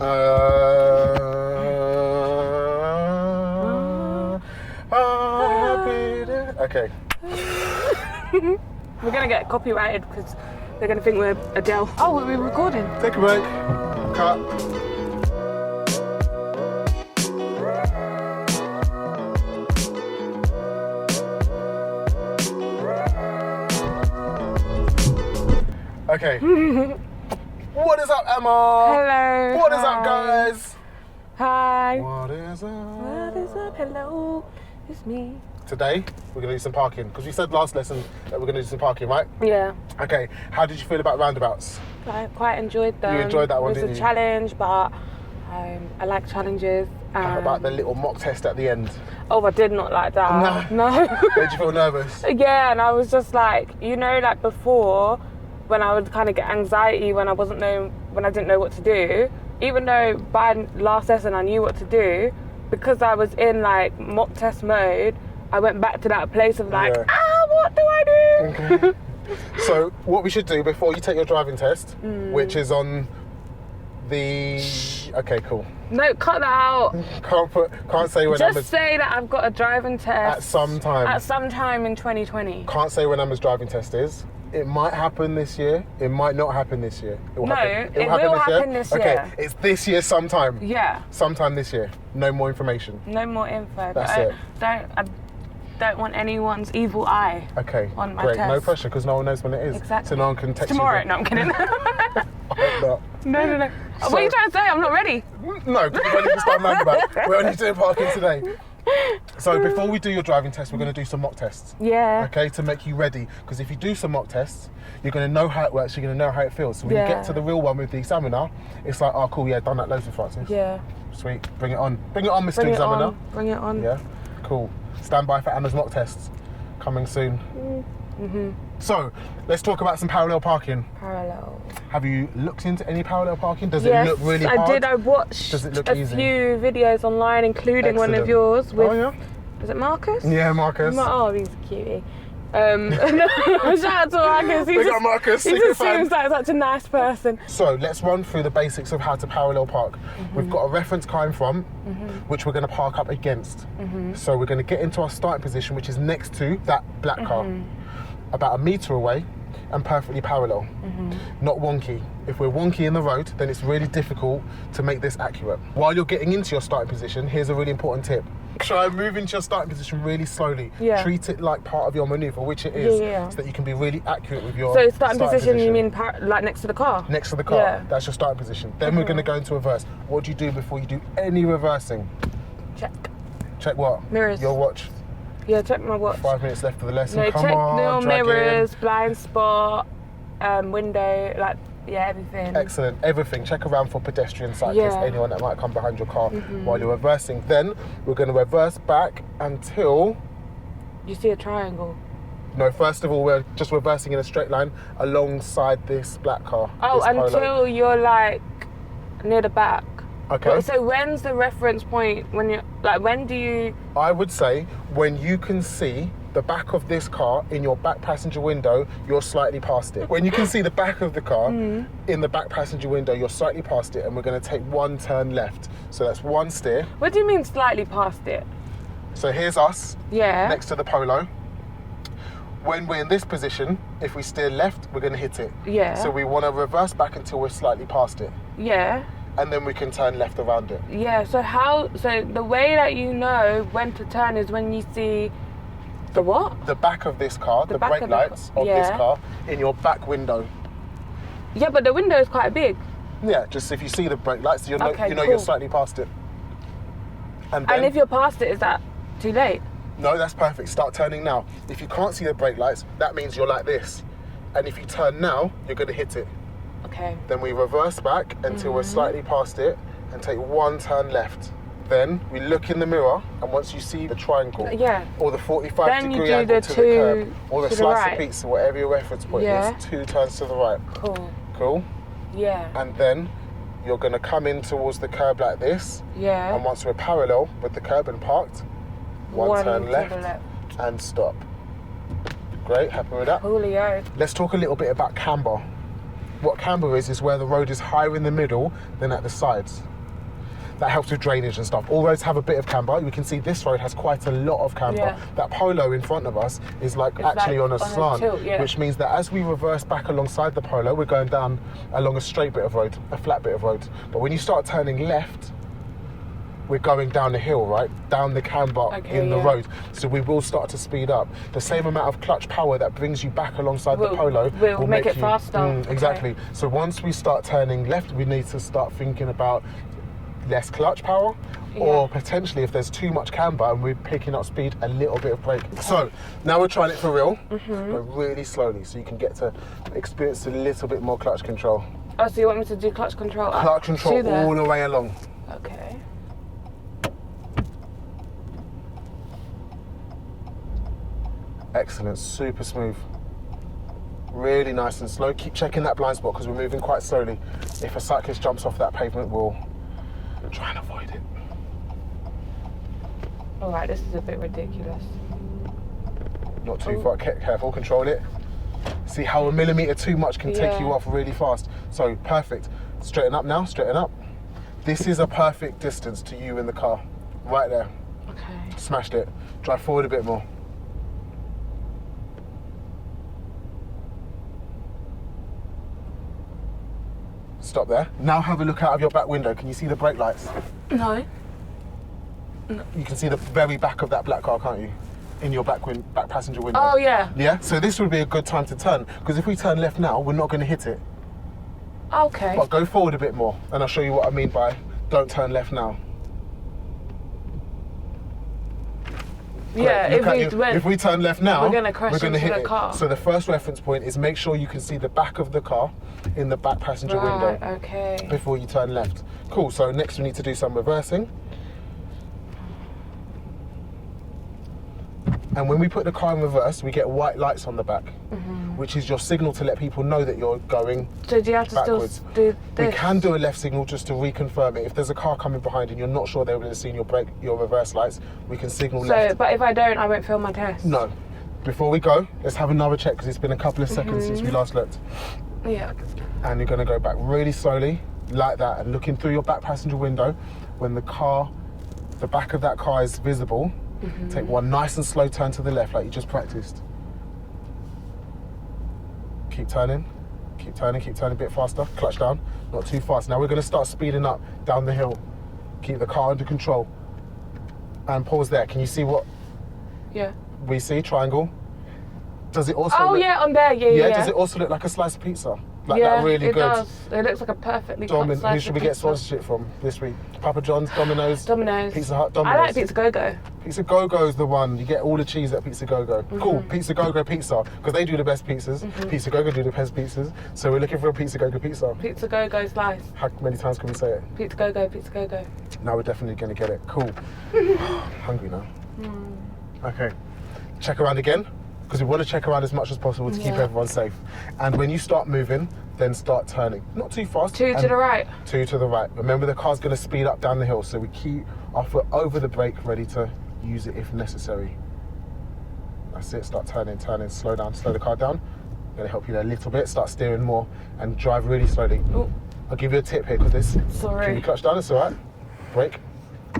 Okay. We're gonna get copyrighted because they're gonna think we're Adele. Oh, we're recording. Take a break. Cut. Okay. What is up, Emma? Hello. What is up, guys? Hi. What is up? What is up? Hello. It's me. Today, we're going to do some parking. Because we said last lesson that we're going to do some parking, right? Yeah. Okay. How did you feel about roundabouts? I quite enjoyed them. You enjoyed that one, didn't you? It was a challenge, but I like challenges. How about the little mock test at the end? Oh, I did not like that. No. Did you feel nervous? Yeah, and I was just like, you know, like before, when I would kind of get anxiety when I didn't know what to do, even though by last lesson I knew what to do, because I was in like mock test mode, I went back to that place of like, what do I do? Okay. So what we should do before you take your driving test, which is on the... Okay, cool. No, cut that out. Can't say when Just say that I've got a driving test. At some time. At some time in 2020. Can't say when Emma's driving test is. It might happen this year. It might not happen this year. It will happen this year. Okay, it's this year sometime. Yeah. Sometime this year. No more information. No more info. That's it. I don't want anyone's evil eye. Okay. On my great. test. No pressure because no one knows when it is. Exactly. So no one can text tomorrow. you. No, I'm kidding. I hope not. No. What are you trying to say? I'm not ready. No, because we're only just starting roundabout. We're only doing parking today. So before we do your driving test, we're going to do some mock tests. Yeah. Okay, to make you ready. Because if you do some mock tests, you're going to know how it works, you're going to know how it feels. So when you get to the real one with the examiner, it's like, oh cool, yeah, done that loads of Francis. Yeah. Sweet, bring it on. Bring it on, Mr. Examiner. Bring it on. Yeah, cool. Stand by for Emma's mock tests. Coming soon. So, let's talk about some parallel parking. Parallel. Have you looked into any parallel parking? Does it look really hard? I did. I watched Does it look a easy? few videos online, including one of yours with... Is it Marcus? Yeah, Marcus. Oh, he's a cutie. Shout out to Marcus. We got Marcus. He just seems like such a nice person. So let's run through the basics of how to parallel park. We've got a reference car in front, which we're going to park up against. So we're going to get into our starting position, which is next to that black car, about 1 metre away, and perfectly parallel, not wonky. If we're wonky in the road, then it's really difficult to make this accurate. While you're getting into your starting position, here's a really important tip. Try and move into your starting position really slowly. Yeah. Treat it like part of your manoeuvre, which it is, so that you can be really accurate with your starting position. You mean like next to the car? Next to the car, that's your starting position. Then we're going to go into reverse. What do you do before you do any reversing? Check. Check what? Mirrors. Your watch. Yeah, check my watch. 5 minutes left of the lesson. No, Come check on, the mirrors, blind spot, window, like, everything. Excellent, everything. Check around for pedestrian, cyclists, anyone that might come behind your car while you're reversing. Then we're going to reverse back until... You see a triangle? No, first of all, we're just reversing in a straight line alongside this black car. Oh, until you're like near the back. Okay. So when's the reference point when you're like, when do you... I would say when you can see the back of this car in your back passenger window, you're slightly past it. When you can see the back of the car in the back passenger window, you're slightly past it, and we're going to take 1 turn left. So that's 1 steer. What do you mean slightly past it? So here's us, next to the Polo. When we're in this position, if we steer left, we're going to hit it. Yeah. So we want to reverse back until we're slightly past it. Yeah. And then we can turn left around it. Yeah, so the way that you know when to turn is when you see the what? The back of this car, the brake lights of this car in your back window. Yeah, but the window is quite big. Yeah, just if you see the brake lights, you know you're slightly past it. And if you're past it, is that too late? No, that's perfect. Start turning now. If you can't see the brake lights, that means you're like this. And if you turn now, you're going to hit it. Okay. Then we reverse back until we're slightly past it and take 1 turn left. Then we look in the mirror, and once you see the triangle or the 45-degree angle to the curb or the slice of pizza, whatever your reference point is, 2 turns to the right. Cool. Cool? Yeah. And then you're going to come in towards the curb like this. Yeah. And once we're parallel with the curb and parked, 1 turn left and stop. Great, happy with that? Coolio. Let's talk a little bit about camber. what camber is where the road is higher in the middle than at the sides. That helps with drainage and stuff. All roads have a bit of camber. We can see this road has quite a lot of camber. Yeah. That polo in front of us is it's actually like on a slant, tilt, yeah. which means that as we reverse back alongside the polo, we're going down along a straight bit of road, a flat bit of road. But when you start turning left, we're going down the hill, right? Down the camber in the road. So we will start to speed up. The same amount of clutch power that brings you back alongside the polo will make it you, faster. Exactly. So once we start turning left, we need to start thinking about less clutch power, or potentially if there's too much camber and we're picking up speed, a little bit of brake. So now we're trying it for real, but really slowly, so you can get to experience a little bit more clutch control. Oh, so you want me to do clutch control? Clutch control all the way along. Okay. Excellent, super smooth. Really nice and slow. Keep checking that blind spot because we're moving quite slowly. If a cyclist jumps off that pavement, we'll try and avoid it. All right, this is a bit ridiculous. Not too far, careful, control it. See how a millimetre too much can take you off really fast. So, perfect. Straighten up now, straighten up. This is a perfect distance to you in the car. Right there. Okay. Smashed it. Drive forward a bit more. Stop there. Now have a look out of your back window. Can you see the brake lights? No. You can see the very back of that black car, can't you? In your back passenger window. Oh, yeah. Yeah? So this would be a good time to turn, because if we turn left now, we're not going to hit it. Okay. But go forward a bit more, and I'll show you what I mean by don't turn left now. Yeah, if we turn left now, we're going to crash into hit the it. car. So the first reference point is make sure you can see the back of the car in the back passenger window okay. before you turn left. Cool, so next we need to do some reversing. And when we put the car in reverse, we get white lights on the back, which is your signal to let people know that you're going So do you have to backwards. still do this? We can do a left signal just to reconfirm it. If there's a car coming behind and you're not sure they would have seen your reverse lights, we can signal left. But if I don't, I won't fail my test? No. Before we go, let's have another check because it's been a couple of seconds since we last looked. Yeah. And you're going to go back really slowly, like that, and looking through your back passenger window. When the back of that car is visible, take one nice and slow turn to the left like you just practiced. Keep turning a bit faster, clutch down, not too fast. Now we're going to start speeding up down the hill. Keep the car under control. And pause there. Can you see what we see? Triangle. Does it also on there, yeah. Does it also look like a slice of pizza? Like yeah, that really it good. does. It looks like a perfectly cut slice Who should we get sponsorship from this week? Papa John's, Domino's, Pizza Hut, Domino's. I like Pizza Go-Go. Pizza Go-Go is the one. You get all the cheese at Pizza Go-Go. Cool, Pizza Go-Go pizza, because they do the best pizzas. Pizza Go-Go do the best pizzas. So we're looking for a Pizza Go-Go pizza. Pizza Go-Go slice. How many times can we say it? Pizza Go-Go, Pizza Go-Go. Now we're definitely going to get it. Cool. Hungry now. Okay. Check around again, because we want to check around as much as possible to keep everyone safe. And when you start moving, then start turning. Not too fast. Two to the right. Two to the right. Remember, the car's going to speed up down the hill, so we keep our foot over the brake, ready to use it if necessary. That's it. Start turning. Slow down. Slow the car down. I'm going to help you there a little bit. Start steering more and drive really slowly. Ooh. I'll give you a tip here, because this. Sorry. Keep your clutch down. It's all right. Brake.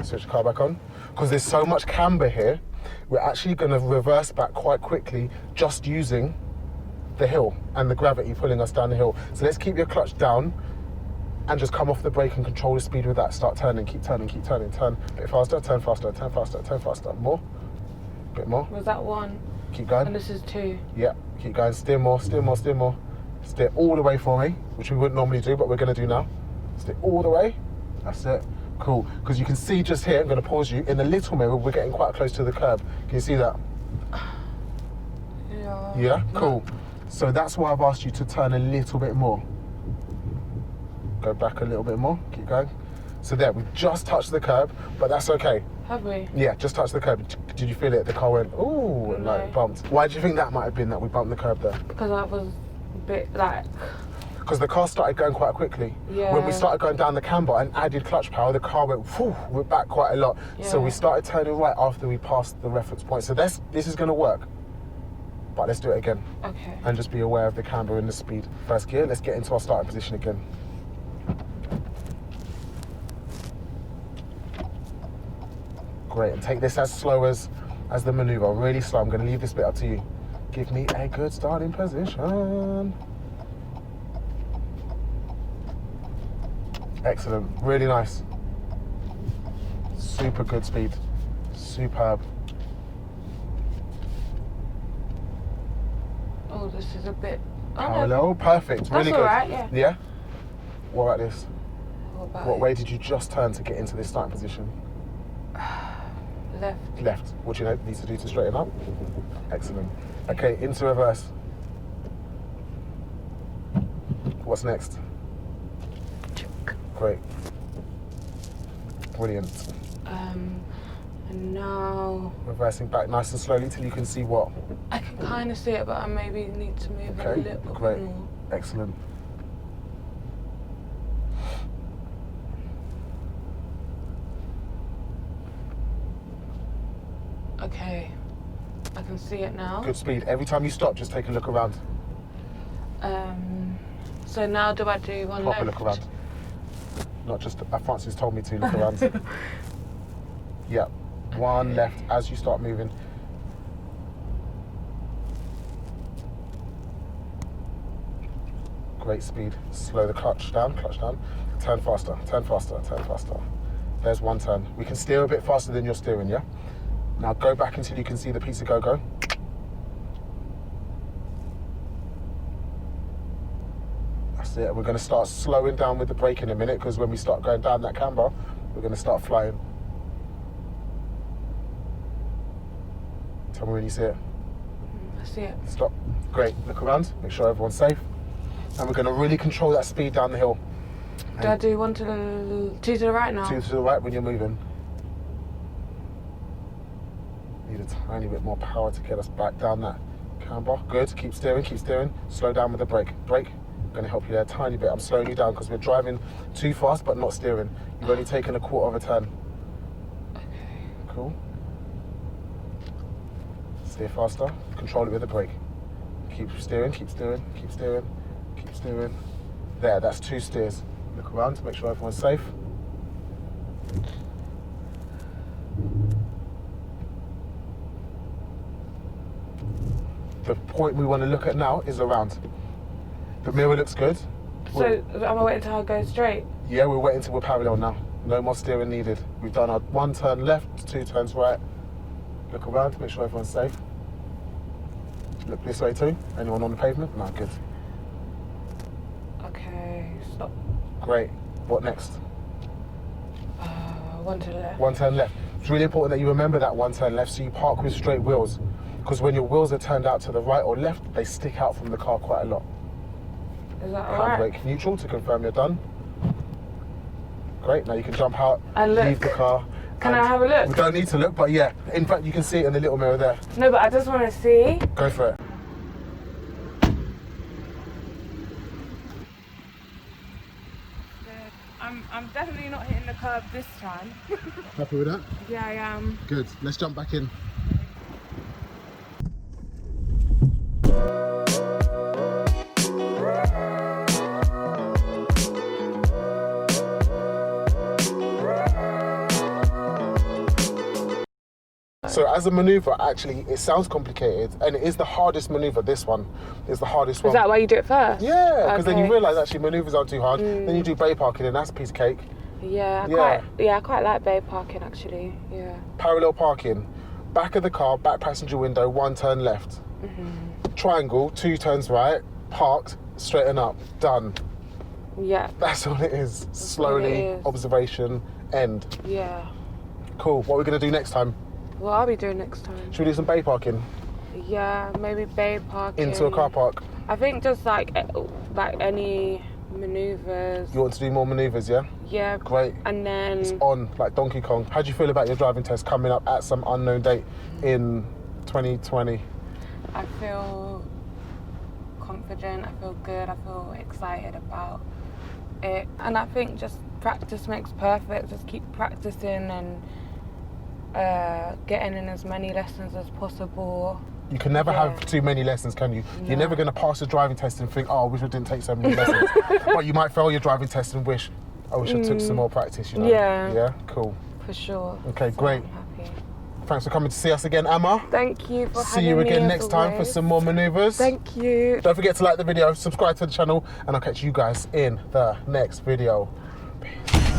Switch the car back on. Because there's so much camber here, we're actually going to reverse back quite quickly, just using the hill and the gravity pulling us down the hill. So let's keep your clutch down and just come off the brake and control the speed with that. Start turning, keep turning. Turn a bit faster, turn faster. More. A bit more. Was that one? Keep going. And this is two. Yeah, keep going. Steer more. Steer all the way for me, which we wouldn't normally do, but we're going to do now. Steer all the way. That's it. Cool. Because you can see just here, I'm going to pause you, in the little mirror, we're getting quite close to the curb. Can you see that? Yeah. Yeah? Cool. So that's why I've asked you to turn a little bit more. Go back a little bit more. Keep going. So there, we've just touched the curb, but that's okay. Have we? Yeah, just touched the curb. Did you feel it? The car went, ooh, and like bumped. Why do you think that might have been, that we bumped the curb there? Because I was a bit like... Because the car started going quite quickly. Yeah. When we started going down the camber and added clutch power, the car went back quite a lot. Yeah. So we started turning right after we passed the reference point. So this is going to work. but let's do it again. Okay. And just be aware of the camber and the speed. First gear, let's get into our starting position again. Great, and take this as slow as the maneuver, really slow. I'm going to leave this bit up to you. Give me a good starting position. Excellent, really nice. Super good speed, superb. Oh, this is a bit... Parallel, perfect, really That's good. Alright, yeah. Yeah? What about this? What it? way did you just turn to get into this starting position? Left. Left. What do you need to do to straighten up? Excellent. Okay, into reverse. What's next? Great. Brilliant. And now... Reversing back nice and slowly till you can see what? I can kind of see it, but I maybe need to move it a Okay, little great. bit more. Excellent. Okay, I can see it now. Good speed. Every time you stop, just take a look around. So now do I do one Proper left? look around. Not just, Francis told me to look around. Yeah, one left as you start moving. Great speed. Slow the clutch down. Turn faster, turn faster, turn faster. There's one turn. We can steer a bit faster than you're steering, yeah? Now go back until you can see the piece of go-go. That's it. We're going to start slowing down with the brake in a minute, because when we start going down that camber, we're going to start flying. Tell me when you see it. I see it. Stop. Great. Look around. Make sure everyone's safe. And we're going to really control that speed down the hill. Do I do two to the right now? Two to the right when you're moving. Need a tiny bit more power to get us back down that camber. Good. Keep steering, keep steering. Slow down with the brake. Brake. I'm going to help you there a tiny bit. I'm slowing you down because we're driving too fast but not steering. You've only taken a quarter of a turn. Okay. Cool. Steer faster. Control it with the brake. Keep steering, keep steering, keep steering, keep steering. There, that's 2 steers. Look around to make sure everyone's safe. The point we want to look at now is around. The mirror looks good. So am I waiting until I go straight? Yeah, we're waiting till we're parallel now. No more steering needed. We've done our 1 turn left, 2 turns right. Look around to make sure everyone's safe. Look this way too. Anyone on the pavement? No, good. Okay, stop. Great. What next? 1 to the left. 1 turn left. It's really important that you remember that 1 turn left so you park with straight wheels. Because when your wheels are turned out to the right or left, they stick out from the car quite a lot. Is that alright? Handbrake neutral to confirm you're done. Great, now you can jump out, And look. leave the car. Can I have a look? We don't need to look, but yeah. In fact, you can see it in the little mirror there. No, but I just want to see. Go for it. I'm definitely not hitting the curb this time. Happy with that? Yeah, I am. Good. Let's jump back in. So as a manoeuvre, actually, it sounds complicated, and it is the hardest manoeuvre. This one is the hardest one. Is that why you do it first? Yeah, because then you Okay. realise actually manoeuvres aren't too hard. Then you do bay parking, and that's a piece of cake. Yeah, I quite like bay parking actually. Yeah. Parallel parking, back of the car, back passenger window, 1 turn left. Triangle, 2 turns right, parked, straighten up, done. Yeah. That's all it is. Slowly, is. observation, end. Yeah. Cool. What are we going to do next time? What I'll be doing next time? Should we do some bay parking? Yeah, maybe bay parking. Into a car park? I think just like any manoeuvres. You want to do more manoeuvres, yeah? Yeah. Great. And then It's on, like Donkey Kong. How do you feel about your driving test coming up at some unknown date in 2020? I feel confident, I feel good, I feel excited about it. And I think just practice makes perfect. Just keep practicing and getting in as many lessons as possible. You can never have too many lessons, can you? You're never going to pass the driving test and think, oh, I wish I didn't take so many lessons. But you might fail your driving test and wish, I wish I took some more practice, you know? Yeah. Yeah, cool. For sure. Okay, So great. I'm happy. Thanks for coming to see us again, Amma. Thank you for See having you me again as next time for always. some more manoeuvres. Thank you. Don't forget to like the video, subscribe to the channel, and I'll catch you guys in the next video. Peace.